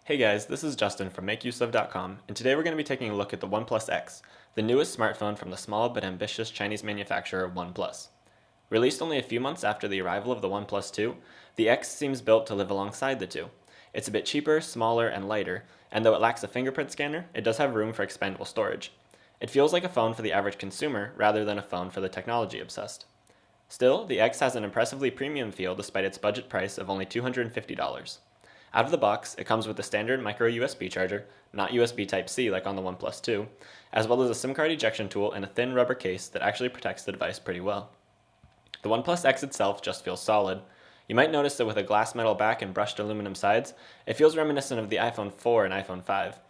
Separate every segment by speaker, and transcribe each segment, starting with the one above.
Speaker 1: Hey guys, this is Justin from MakeUseOf.com, and today we're going to be taking a look at the OnePlus X, the newest smartphone from the small but ambitious Chinese manufacturer OnePlus. Released only a few months after the arrival of the OnePlus Two, the X seems built to live alongside the two. It's a bit cheaper, smaller, and lighter, and though it lacks a fingerprint scanner, it does have room for expandable storage. It feels like a phone for the average consumer rather than a phone for the technology obsessed. Still, the X has an impressively premium feel despite its budget price of only $250. Out of the box, it comes with the standard micro USB charger, not USB Type-C like on the OnePlus 2, as well as a SIM card ejection tool and a thin rubber case that actually protects the device pretty well. The OnePlus X itself just feels solid. You might notice that with a glass metal back and brushed aluminum sides, it feels reminiscent of the iPhone 4 and iPhone 5.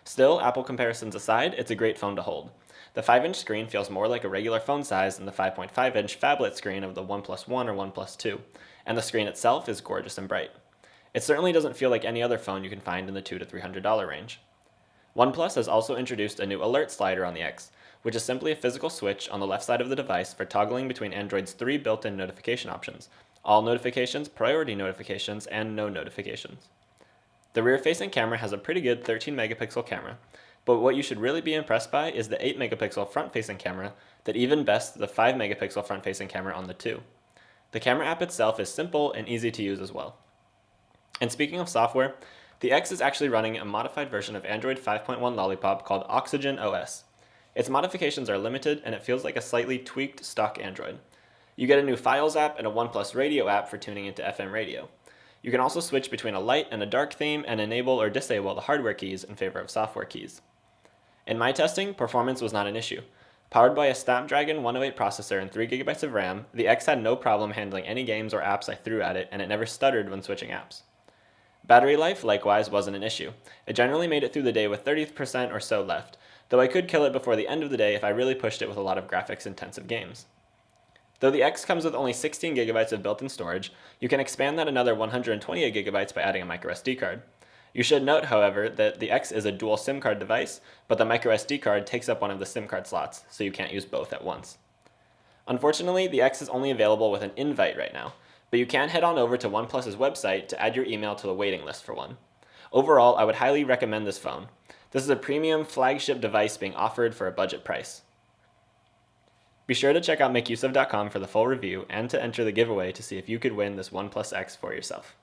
Speaker 1: Still, Apple comparisons aside, it's a great phone to hold. The 5-inch screen feels more like a regular phone size than the 5.5-inch phablet screen of the OnePlus One or OnePlus 2, and the screen itself is gorgeous and bright. It certainly doesn't feel like any other phone you can find in the $200 to $300 range. OnePlus has also introduced a new alert slider on the X, which is simply a physical switch on the left side of the device for toggling between Android's 3 built-in notification options: all notifications, priority notifications, and no notifications. The rear-facing camera has a pretty good 13-megapixel camera, but what you should really be impressed by is the 8-megapixel front-facing camera that even bests the 5-megapixel front-facing camera on the 2. The camera app itself is simple and easy to use as well. And speaking of software, the X is actually running a modified version of Android 5.1 Lollipop called Oxygen OS. Its modifications are limited, and it feels like a slightly tweaked stock Android. You get a new Files app and a OnePlus Radio app for tuning into FM radio. You can also switch between a light and a dark theme and enable or disable the hardware keys in favor of software keys. In my testing, performance was not an issue. Powered by a Snapdragon 108 processor and 3GB of RAM, the X had no problem handling any games or apps I threw at it, and it never stuttered when switching apps. Battery life, likewise, wasn't an issue. It generally made it through the day with 30% or so left, though I could kill it before the end of the day if I really pushed it with a lot of graphics-intensive games. Though the X comes with only 16GB of built-in storage, you can expand that another 128GB by adding a microSD card. You should note, however, that the X is a dual SIM card device, but the microSD card takes up one of the SIM card slots, so you can't use both at once. Unfortunately, the X is only available with an invite right now, but you can head on over to OnePlus's website to add your email to the waiting list for one. Overall, I would highly recommend this phone. This is a premium flagship device being offered for a budget price. Be sure to check out MakeUseOf.com for the full review and to enter the giveaway to see if you could win this OnePlus X for yourself.